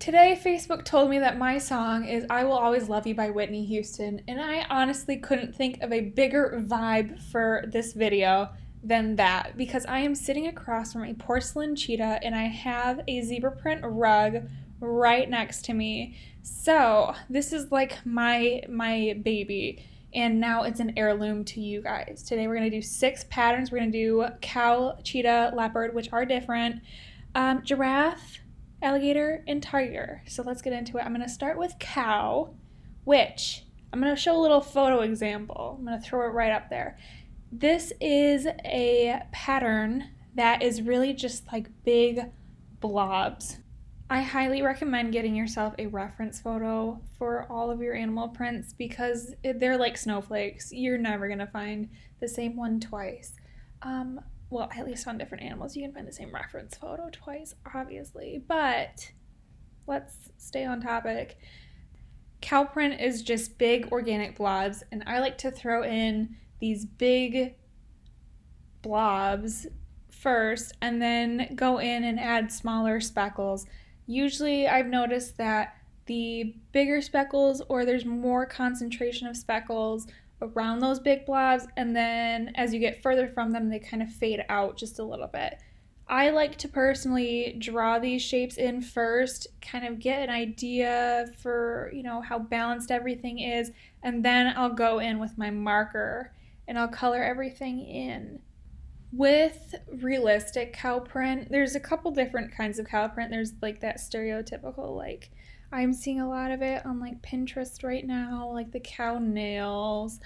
Today, Facebook told me that my song is I Will Always Love You by Whitney Houston, and I honestly couldn't think of a bigger vibe for this video than that because I am sitting across from a porcelain cheetah and I have a zebra print rug right next to me. So, this is like my baby, and now it's an heirloom to you guys. Today we're going to do 6 patterns. We're going to do cow, cheetah, leopard, which are different, giraffe, alligator, and tiger. So let's get into it. I'm going to start with cow, which I'm going to show a little photo example. I'm going to throw it right up there. This is a pattern that is really just like big blobs. I highly recommend getting yourself a reference photo for all of your animal prints because they're like snowflakes. You're never going to find the same one twice. Well, at least on different animals, you can find the same reference photo twice, obviously, but let's stay on topic. Cow print is just big organic blobs, and I like to throw in these big blobs first and then go in and add smaller speckles. Usually I've noticed that the bigger speckles, or there's more concentration of speckles around those big blobs, and then as you get further from them, they kind of fade out just a little bit. I like to personally draw these shapes in first, kind of get an idea for, how balanced everything is, and then I'll go in with my marker and I'll color everything in. With realistic cow print, there's a couple different kinds of cow print. There's like that stereotypical, like I'm seeing a lot of it on like Pinterest right now, like the cow nails.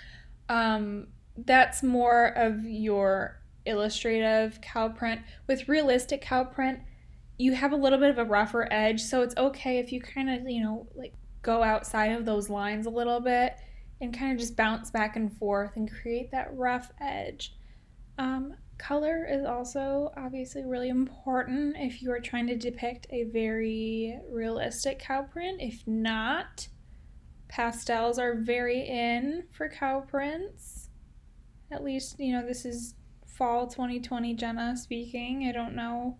That's more of your illustrative cow print. With realistic cow print, you have a little bit of a rougher edge, so it's okay if you kind of, like go outside of those lines a little bit and kind of just bounce back and forth and create that rough edge. Color is also obviously really important if you are trying to depict a very realistic cow print. If not, pastels are very in for cow prints. At least, this is fall 2020 Jenna speaking. I don't know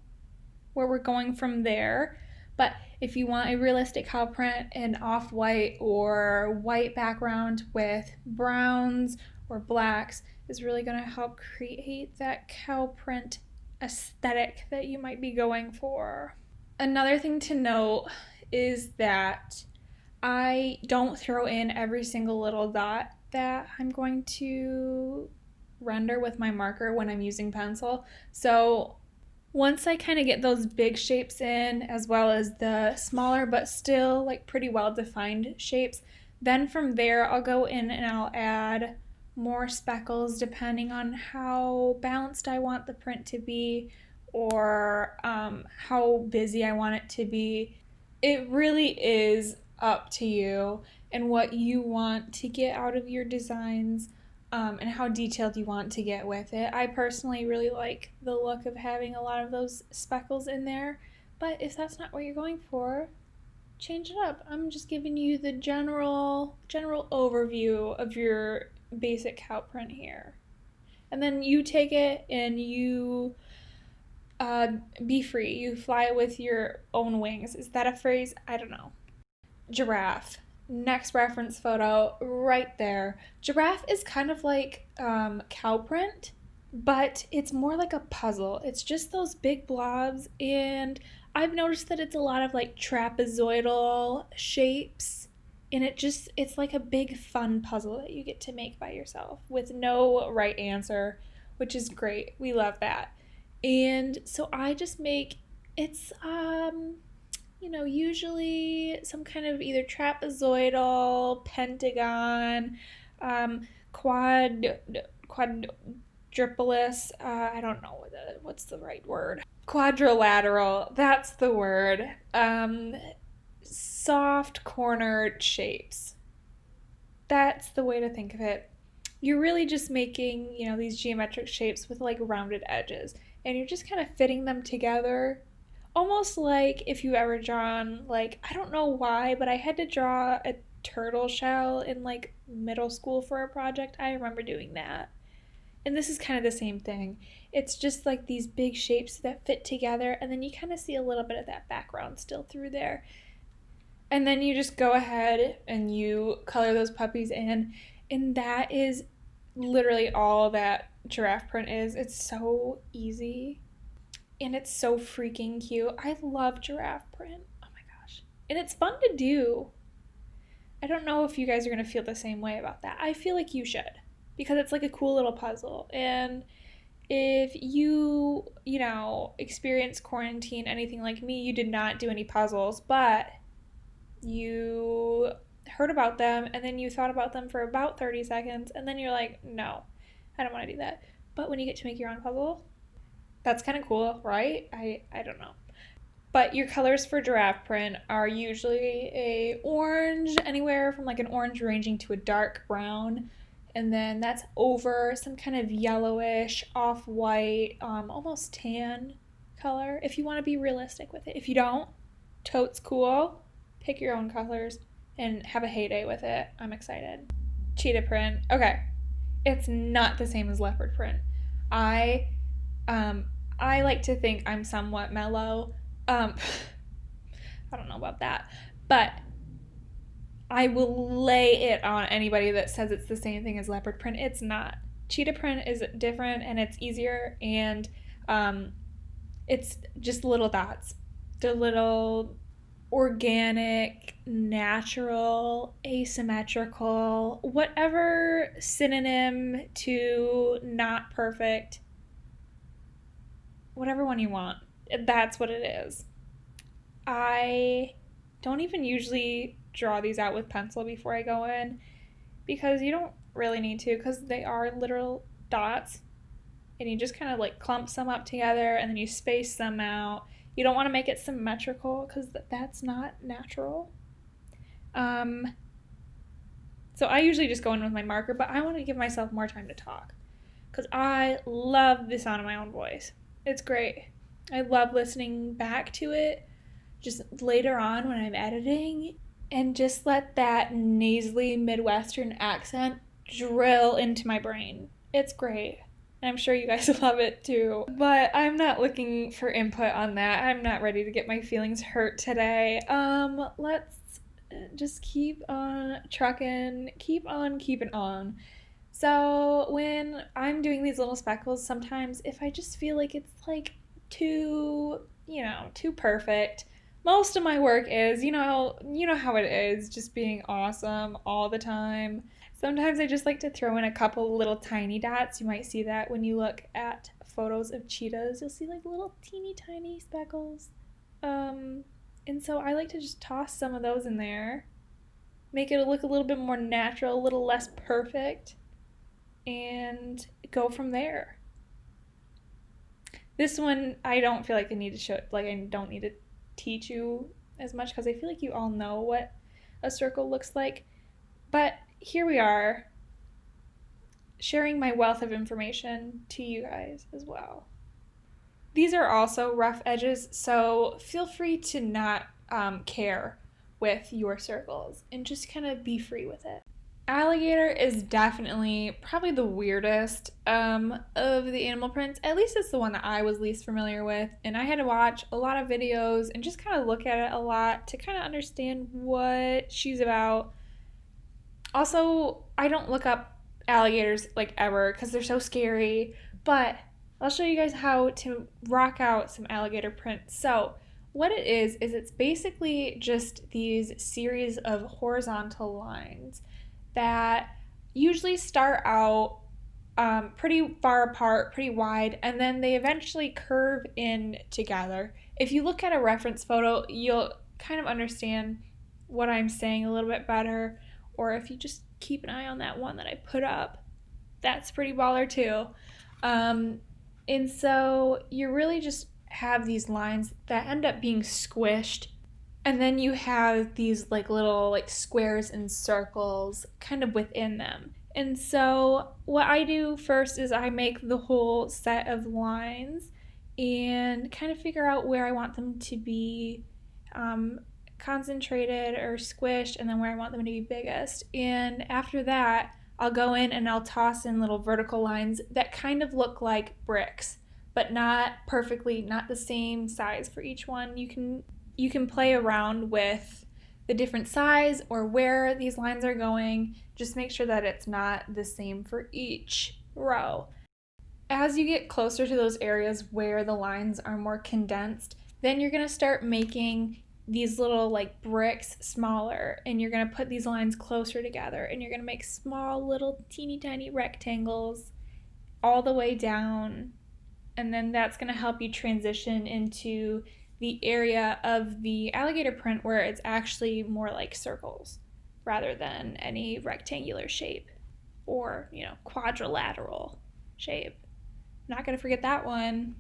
where we're going from there. But if you want a realistic cow print, an off-white or white background with browns or blacks is really going to help create that cow print aesthetic that you might be going for. Another thing to note is that I don't throw in every single little dot that I'm going to render with my marker when I'm using pencil. So once I kind of get those big shapes in, as well as the smaller but still like pretty well defined shapes, then from there I'll go in and I'll add more speckles depending on how balanced I want the print to be, or how busy I want it to be. It really is up to you and what you want to get out of your designs, and how detailed you want to get with it. I personally really like the look of having a lot of those speckles in there, but if that's not what you're going for, change it up. I'm just giving you the general overview of your basic cow print here. And then you take it and you be free. You fly with your own wings. Is that a phrase? I don't know. Giraffe. Next reference photo right there. Giraffe is kind of like cow print, but it's more like a puzzle. It's just those big blobs, and I've noticed that it's a lot of like trapezoidal shapes, and it's like a big fun puzzle that you get to make by yourself with no right answer, which is great. We love that. And so I just make it's usually some kind of either trapezoidal, pentagon, quadruplus, I don't know what's the right word. Quadrilateral, that's the word. Soft cornered shapes. That's the way to think of it. You're really just making, these geometric shapes with like rounded edges, and you're just kind of fitting them together. Almost like if you ever drawn, like, I don't know why, but I had to draw a turtle shell in like middle school for a project. I remember doing that. And this is kind of the same thing. It's just like these big shapes that fit together, and then you kind of see a little bit of that background still through there. And then you just go ahead and you color those puppies in. And that is literally all that giraffe print is. It's so easy. And it's so freaking cute. I love giraffe print. Oh my gosh. And it's fun to do. I don't know if you guys are going to feel the same way about that. I feel like you should. Because it's like a cool little puzzle. And if you experience quarantine anything like me, you did not do any puzzles, but you heard about them and then you thought about them for about 30 seconds and then you're like, no, I don't want to do that. But when you get to make your own puzzle, that's kind of cool, right? I don't know. But your colors for giraffe print are usually a orange, anywhere from like an orange ranging to a dark brown. And then that's over some kind of yellowish, off-white, almost tan color if you want to be realistic with it. If you don't, totes cool. Pick your own colors and have a heyday with it. I'm excited. Cheetah print. Okay. It's not the same as leopard print. I like to think I'm somewhat mellow. I don't know about that. But I will lay it on anybody that says it's the same thing as leopard print. It's not. Cheetah print is different and it's easier and it's just little dots. They're little organic, natural, asymmetrical, whatever synonym to not perfect, whatever one you want. That's what it is. I don't even usually draw these out with pencil before I go in because you don't really need to because they are literal dots and you just kind of like clump some up together and then you space them out. You don't want to make it symmetrical because that's not natural. So I usually just go in with my marker, but I want to give myself more time to talk because I love the sound of my own voice. It's great. I love listening back to it just later on when I'm editing and just let that nasally Midwestern accent drill into my brain. It's great. And I'm sure you guys love it too. But I'm not looking for input on that. I'm not ready to get my feelings hurt today. Let's just keep on trucking, keep on keeping on. So when I'm doing these little speckles, sometimes if I just feel like it's like too perfect, most of my work is, you know how it is, just being awesome all the time. Sometimes I just like to throw in a couple little tiny dots. You might see that when you look at photos of cheetahs. You'll see like little teeny tiny speckles. And so I like to just toss some of those in there. Make it look a little bit more natural, a little less perfect. And go from there. This one, I don't feel like I need to show, like I don't need to teach you as much because I feel like you all know what a circle looks like. But here we are, sharing my wealth of information to you guys as well. These are also rough edges, so feel free to not care with your circles and just kind of be free with it. Alligator is definitely probably the weirdest of the animal prints. At least it's the one that I was least familiar with, and I had to watch a lot of videos and just kind of look at it a lot to kind of understand what she's about. Also, I don't look up alligators like ever because they're so scary, but I'll show you guys how to rock out some alligator prints. So what it is it's basically just these series of horizontal lines that usually start out pretty far apart, pretty wide, and then they eventually curve in together. If you look at a reference photo, you'll kind of understand what I'm saying a little bit better, or if you just keep an eye on that one that I put up, that's pretty baller too. And so you really just have these lines that end up being squished, and then you have these like little like squares and circles kind of within them. And so what I do first is I make the whole set of lines and kind of figure out where I want them to be concentrated or squished, and then where I want them to be biggest. And after that, I'll go in and I'll toss in little vertical lines that kind of look like bricks, but not perfectly, not the same size for each one. You can play around with the different size or where these lines are going. Just make sure that it's not the same for each row. As you get closer to those areas where the lines are more condensed, then you're going to start making these little like bricks smaller, and you're going to put these lines closer together, and you're going to make small little teeny tiny rectangles all the way down, and then that's going to help you transition into the area of the alligator print where it's actually more like circles rather than any rectangular shape or, quadrilateral shape. Not going to forget that one.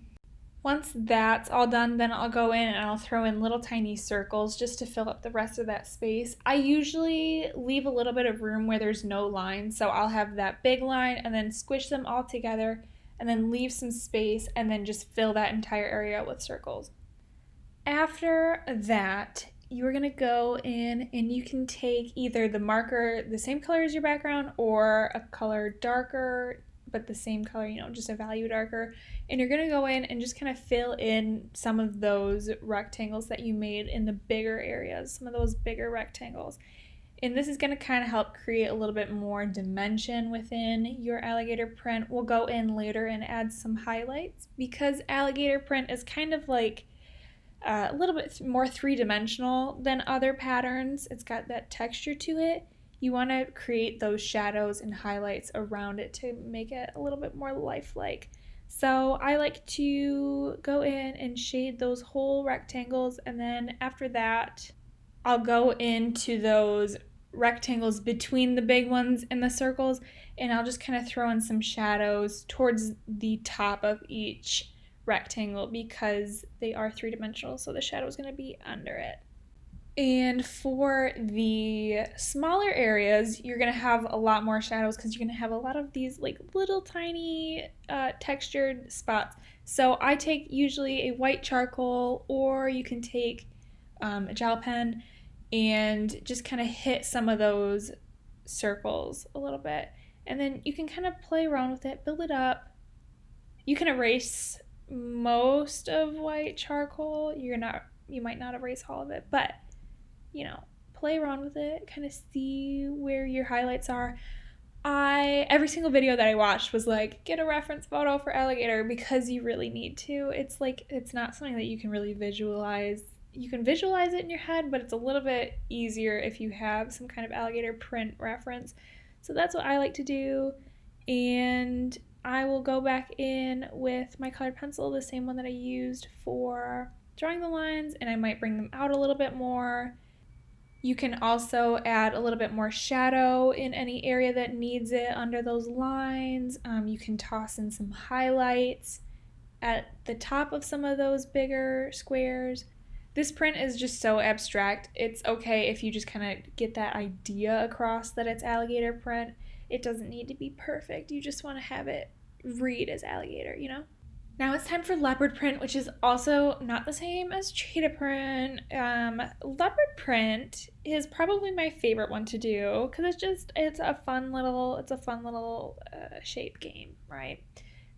Once that's all done, then I'll go in and I'll throw in little tiny circles just to fill up the rest of that space. I usually leave a little bit of room where there's no line, so I'll have that big line and then squish them all together and then leave some space and then just fill that entire area with circles. After that, you're going to go in and you can take either the marker the same color as your background or a color darker but the same color, just a value darker. And you're going to go in and just kind of fill in some of those rectangles that you made in the bigger areas, some of those bigger rectangles. And this is going to kind of help create a little bit more dimension within your alligator print. We'll go in later and add some highlights because alligator print is kind of like a little bit more three-dimensional than other patterns. It's got that texture to it. You want to create those shadows and highlights around it to make it a little bit more lifelike. So I like to go in and shade those whole rectangles, and then after that, I'll go into those rectangles between the big ones and the circles, and I'll just kind of throw in some shadows towards the top of each rectangle because they are three-dimensional, so the shadow is going to be under it. And for the smaller areas, you're going to have a lot more shadows because you're going to have a lot of these like little tiny textured spots. So I take usually a white charcoal, or you can take a gel pen and just kind of hit some of those circles a little bit. And then you can kind of play around with it, build it up. You can erase most of white charcoal. You might not erase all of it, but play around with it, kind of see where your highlights are. Every single video that I watched was like, get a reference photo for alligator, because you really need to. It's like, it's not something that you can really visualize. You can visualize it in your head, but it's a little bit easier if you have some kind of alligator print reference. So that's what I like to do. And I will go back in with my colored pencil, the same one that I used for drawing the lines, and I might bring them out a little bit more. You can also add a little bit more shadow in any area that needs it under those lines. You can toss in some highlights at the top of some of those bigger squares. This print is just so abstract. It's okay if you just kind of get that idea across that it's alligator print. It doesn't need to be perfect. You just want to have it read as alligator, Now it's time for leopard print, which is also not the same as cheetah print. Leopard print is probably my favorite one to do because it's a fun little shape game, right?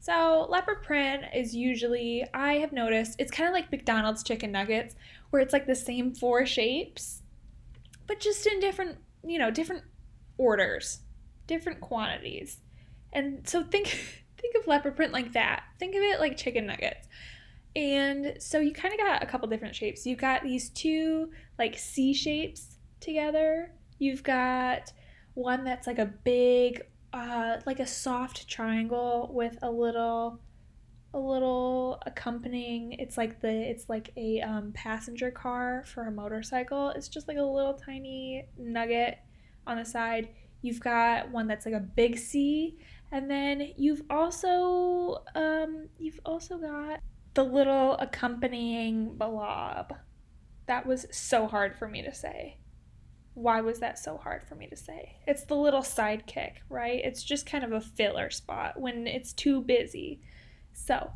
So leopard print is usually, I have noticed, it's kind of like McDonald's chicken nuggets, where it's like the same 4 shapes, but just in different orders, different quantities. And so think of leopard print like that. Think of it like chicken nuggets. And so you kind of got a couple different shapes. You've got these 2 like C shapes together. You've got one that's like a big, like a soft triangle with a little accompanying. It's like a passenger car for a motorcycle. It's just like a little tiny nugget on the side. You've got one that's like a big C, and then you've also got the little accompanying blob. That was so hard for me to say. Why was that so hard for me to say? It's the little sidekick, right? It's just kind of a filler spot when it's too busy. So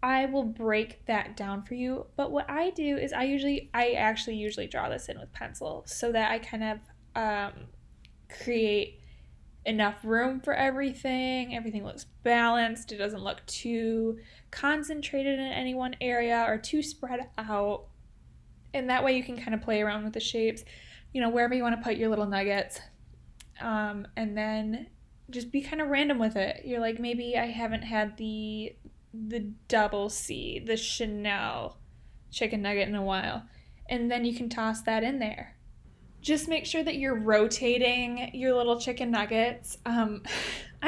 I will break that down for you. But what I do is I actually usually draw this in with pencil so that I kind of create enough room for everything. Everything looks balanced. It doesn't look too concentrated in any one area or too spread out. And that way you can kind of play around with the shapes. wherever you want to put your little nuggets. And then just be kind of random with it. You're like, maybe I haven't had the double C, the Chanel chicken nugget in a while. And then you can toss that in there. Just make sure that you're rotating your little chicken nuggets. I'm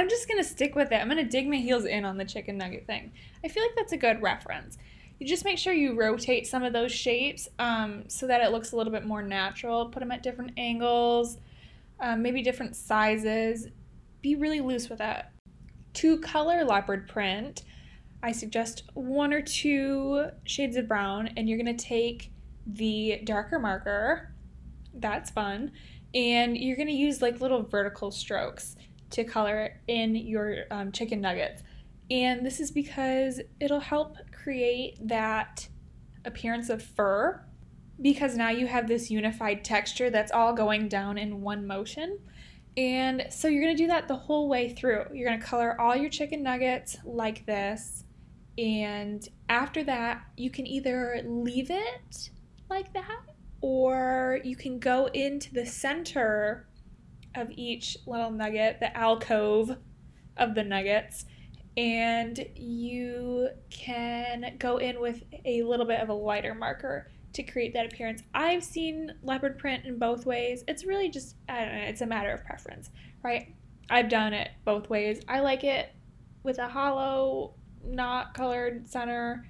just going to stick with it. I'm going to dig my heels in on the chicken nugget thing. I feel like that's a good reference. You just make sure you rotate some of those shapes so that it looks a little bit more natural. Put them at different angles, maybe different sizes. Be really loose with that. To color leopard print, I suggest 1 or 2 shades of brown, and you're going to take the darker marker. That's fun. And you're going to use like little vertical strokes to color in your chicken nuggets. And this is because it'll help create that appearance of fur, because now you have this unified texture that's all going down in one motion. And so you're going to do that the whole way through. You're going to color all your chicken nuggets like this. And after that, you can either leave it like that, or you can go into the center of each little nugget, the alcove of the nuggets, and you can go in with a little bit of a lighter marker to create that appearance. I've seen leopard print in both ways. It's really just, I don't know, it's a matter of preference, right? I've done it both ways. I like it with a hollow, not colored center,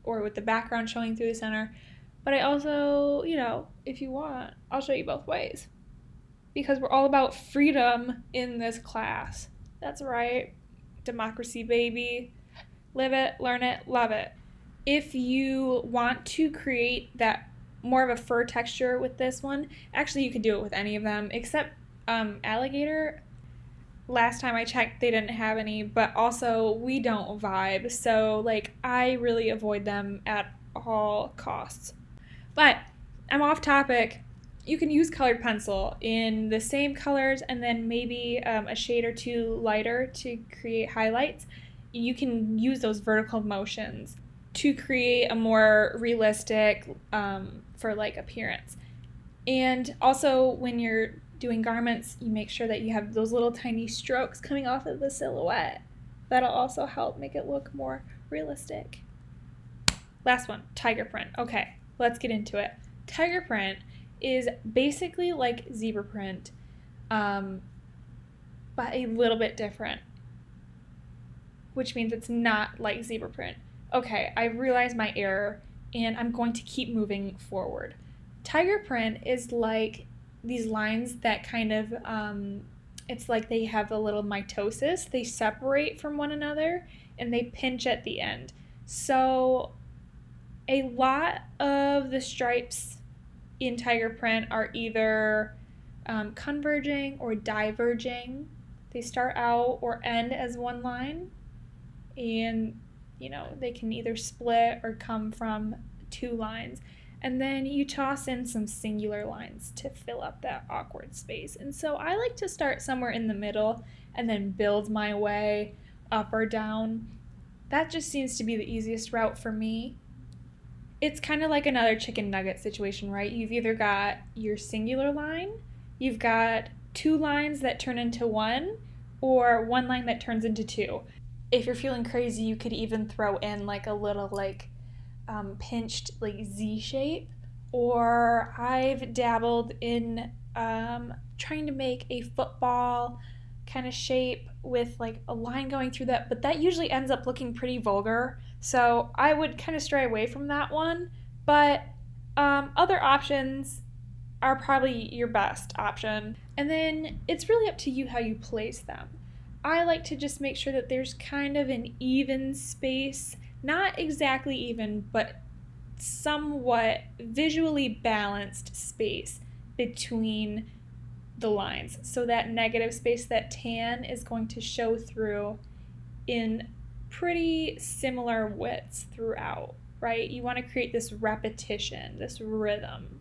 or with the background showing through the center. But I also, if you want, I'll show you both ways. Because we're all about freedom in this class. That's right. Democracy, baby. Live it, learn it, love it. If you want to create that more of a fur texture with this one, actually you can do it with any of them except alligator. Last time I checked, they didn't have any, but also we don't vibe. So I really avoid them at all costs. But I'm off topic. You can use colored pencil in the same colors and then maybe a shade or 2 lighter to create highlights. You can use those vertical motions to create a more realistic for appearance. And also when you're doing garments, you make sure that you have those little tiny strokes coming off of the silhouette. That'll also help make it look more realistic. Last one, tiger print. Okay, let's get into it. Tiger print is basically like zebra print, but a little bit different, which means it's not like zebra print. Okay, I realized my error, and I'm going to keep moving forward. Tiger print is like these lines that kind of, it's like they have a little mitosis. They separate from one another, and they pinch at the end. So a lot of the stripes in tiger print are either converging or diverging. They start out or end as one line, and they can either split or come from 2 lines. And then you toss in some singular lines to fill up that awkward space. And so I like to start somewhere in the middle and then build my way up or down. That just seems to be the easiest route for me. It's kind of like another chicken nugget situation, right? You've either got your singular line, you've got 2 lines that turn into 1, or 1 line that turns into 2. If you're feeling crazy, you could even throw in a little pinched Z shape. Or I've dabbled in trying to make a football kind of shape with a line going through that, but that usually ends up looking pretty vulgar. So I would kind of stray away from that one. But other options are probably your best option. And then it's really up to you how you place them. I like to just make sure that there's kind of an even space, not exactly even, but somewhat visually balanced space between the lines. So that negative space, that tan, is going to show through in pretty similar widths throughout, right? You want to create this repetition, this rhythm.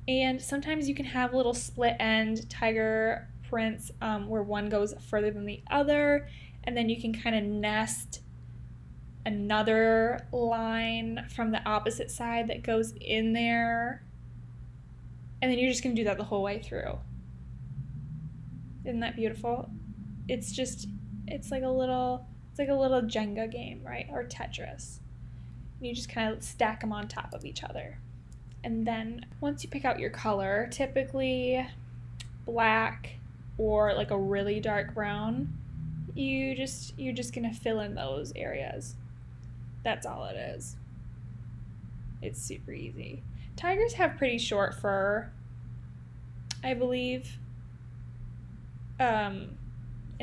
And sometimes you can have little split end tiger prints where one goes further than the other, and then you can kind of nest another line from the opposite side that goes in there. And then you're just going to do that the whole way through. Isn't that beautiful? It's like a little Jenga game, right? Or Tetris. And you just kind of stack them on top of each other. And then once you pick out your color, typically black or like a really dark brown, you're just going to fill in those areas. That's all it is. It's super easy. Tigers have pretty short fur, I believe. And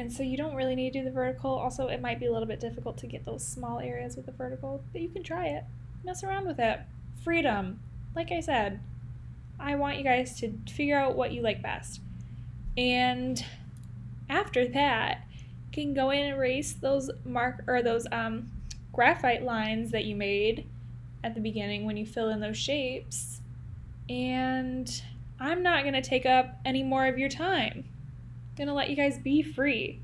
so you don't really need to do the vertical. Also, it might be a little bit difficult to get those small areas with the vertical, but you can try it. Mess around with it. Freedom. Like I said, I want you guys to figure out what you like best. And after that, you can go in and erase those graphite lines that you made at the beginning when you fill in those shapes. And I'm not going to take up any more of your time. I'm going to let you guys be free.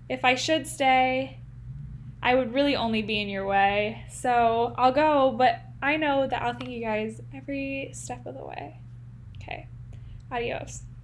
If I should stay, I would really only be in your way. So I'll go, but I know that I'll thank you guys every step of the way. Okay. Adios.